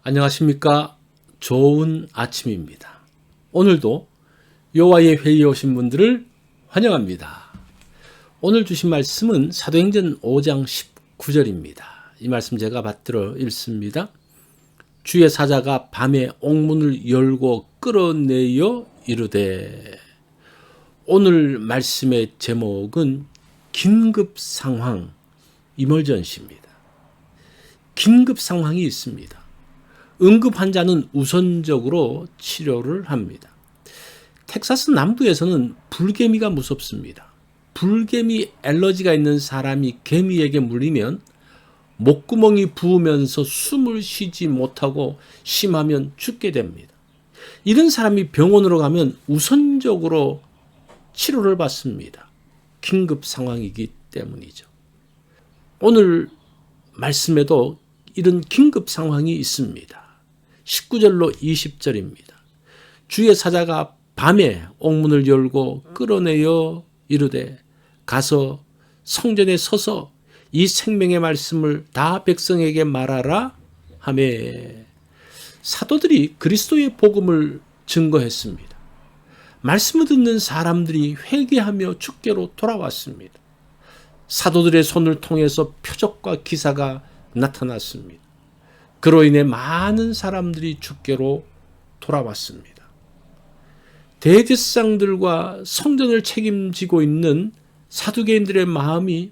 안녕하십니까. 좋은 아침입니다. 오늘도 여호와의 회의에 오신 분들을 환영합니다. 오늘 주신 말씀은 사도행전 5장 19절입니다. 이 말씀 제가 받들어 읽습니다. 주의 사자가 밤에 옥문을 열고 끌어내어 이르되. 오늘 말씀의 제목은 긴급 상황, 이멀전시입니다. 긴급 상황이 있습니다. 응급 환자는 우선적으로 치료를 합니다. 텍사스 남부에서는 불개미가 무섭습니다. 불개미 알러지가 있는 사람이 개미에게 물리면 목구멍이 부으면서 숨을 쉬지 못하고 심하면 죽게 됩니다. 이런 사람이 병원으로 가면 우선적으로 치료를 받습니다. 긴급 상황이기 때문이죠. 오늘 말씀에도 이런 긴급 상황이 있습니다. 19절로 20절입니다. 주의 사자가 밤에 옥문을 열고 끌어내어 이르되 가서 성전에 서서 이 생명의 말씀을 다 백성에게 말하라 하매. 사도들이 그리스도의 복음을 증거했습니다. 말씀을 듣는 사람들이 회개하며 주께로 돌아왔습니다. 사도들의 손을 통해서 표적과 기사가 나타났습니다. 그로 인해 많은 사람들이 주께로 돌아왔습니다. 대제사장들과 성전을 책임지고 있는 사두개인들의 마음이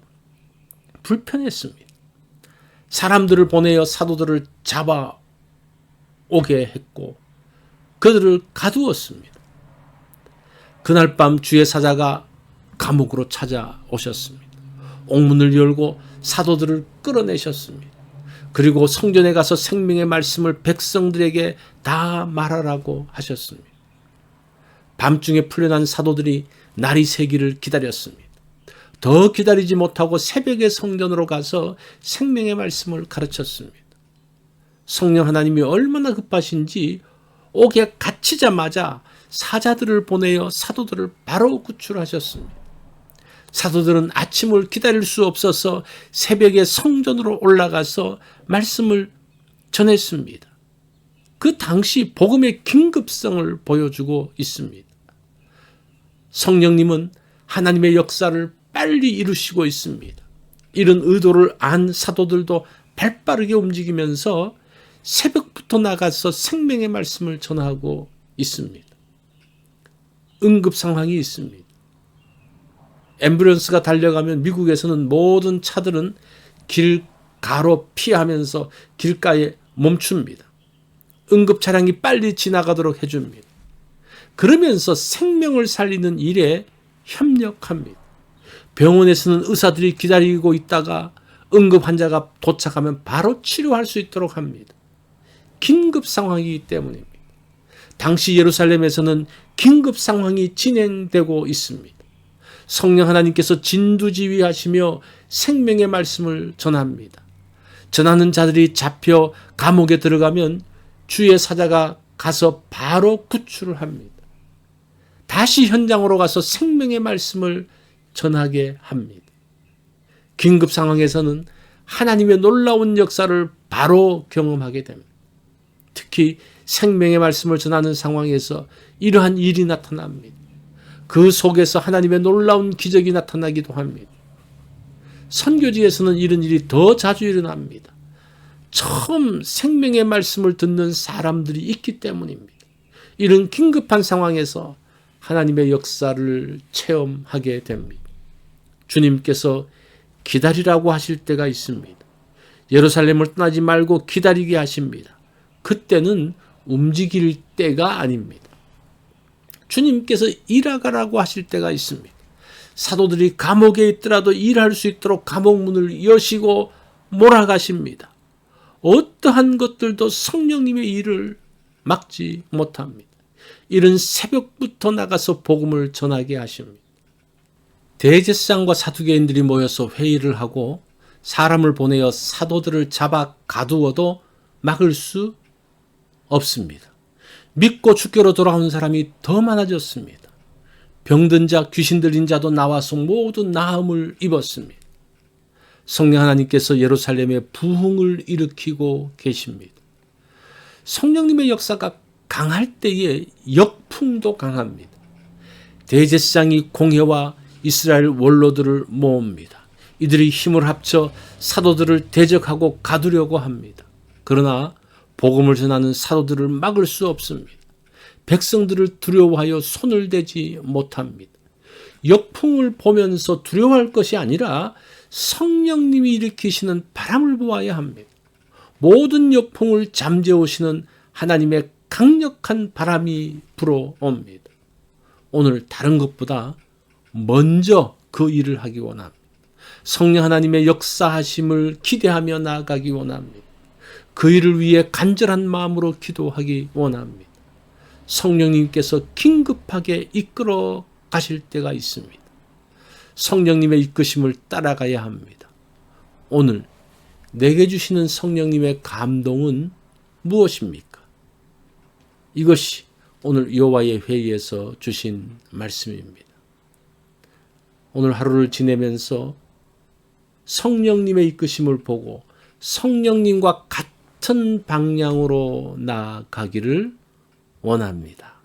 불편했습니다. 사람들을 보내어 사도들을 잡아오게 했고 그들을 가두었습니다. 그날 밤 주의 사자가 감옥으로 찾아오셨습니다. 옥문을 열고 사도들을 끌어내셨습니다. 그리고 성전에 가서 생명의 말씀을 백성들에게 다 말하라고 하셨습니다. 밤중에 풀려난 사도들이 날이 새기를 기다렸습니다. 더 기다리지 못하고 새벽에 성전으로 가서 생명의 말씀을 가르쳤습니다. 성령 하나님이 얼마나 급하신지 옥에 갇히자마자 사자들을 보내어 사도들을 바로 구출하셨습니다. 사도들은 아침을 기다릴 수 없어서 새벽에 성전으로 올라가서 말씀을 전했습니다. 그 당시 복음의 긴급성을 보여주고 있습니다. 성령님은 하나님의 역사를 빨리 이루시고 있습니다. 이런 의도를 안 사도들도 발빠르게 움직이면서 새벽부터 나가서 생명의 말씀을 전하고 있습니다. 응급 상황이 있습니다. 앰뷸런스가 달려가면 미국에서는 모든 차들은 길 가로 피하면서 길가에 멈춥니다. 응급 차량이 빨리 지나가도록 해줍니다. 그러면서 생명을 살리는 일에 협력합니다. 병원에서는 의사들이 기다리고 있다가 응급 환자가 도착하면 바로 치료할 수 있도록 합니다. 긴급 상황이기 때문입니다. 당시 예루살렘에서는 긴급 상황이 진행되고 있습니다. 성령 하나님께서 진두지휘하시며 생명의 말씀을 전합니다. 전하는 자들이 잡혀 감옥에 들어가면 주의 사자가 가서 바로 구출을 합니다. 다시 현장으로 가서 생명의 말씀을 전하게 합니다. 긴급 상황에서는 하나님의 놀라운 역사를 바로 경험하게 됩니다. 특히 생명의 말씀을 전하는 상황에서 이러한 일이 나타납니다. 그 속에서 하나님의 놀라운 기적이 나타나기도 합니다. 선교지에서는 이런 일이 더 자주 일어납니다. 처음 생명의 말씀을 듣는 사람들이 있기 때문입니다. 이런 긴급한 상황에서 하나님의 역사를 체험하게 됩니다. 주님께서 기다리라고 하실 때가 있습니다. 예루살렘을 떠나지 말고 기다리게 하십니다. 그때는 움직일 때가 아닙니다. 주님께서 일하라고 하실 때가 있습니다. 사도들이 감옥에 있더라도 일할 수 있도록 감옥 문을 여시고 몰아가십니다. 어떠한 것들도 성령님의 일을 막지 못합니다. 이른 새벽부터 나가서 복음을 전하게 하십니다. 대제사장과 사두개인들이 모여서 회의를 하고 사람을 보내어 사도들을 잡아 가두어도 막을 수 없습니다. 믿고 주께로 돌아오는 사람이 더 많아졌습니다. 병든 자, 귀신 들린 자도 나와서 모두 나음을 입었습니다. 성령 하나님께서 예루살렘에 부흥을 일으키고 계십니다. 성령님의 역사가 강할 때에 역풍도 강합니다. 대제사장이 공회와 이스라엘 원로들을 모읍니다. 이들이 힘을 합쳐 사도들을 대적하고 가두려고 합니다. 그러나 복음을 전하는 사도들을 막을 수 없습니다. 백성들을 두려워하여 손을 대지 못합니다. 역풍을 보면서 두려워할 것이 아니라 성령님이 일으키시는 바람을 보아야 합니다. 모든 역풍을 잠재우시는 하나님의 강력한 바람이 불어옵니다. 오늘 다른 것보다 먼저 그 일을 하기 원합니다. 성령 하나님의 역사하심을 기대하며 나아가기 원합니다. 그 일을 위해 간절한 마음으로 기도하기 원합니다. 성령님께서 긴급하게 이끌어 가실 때가 있습니다. 성령님의 이끄심을 따라가야 합니다. 오늘 내게 주시는 성령님의 감동은 무엇입니까? 이것이 오늘 여호와의 회의에서 주신 말씀입니다. 오늘 하루를 지내면서 성령님의 이끄심을 보고 성령님과 같은 방향으로 나아가기를 원합니다.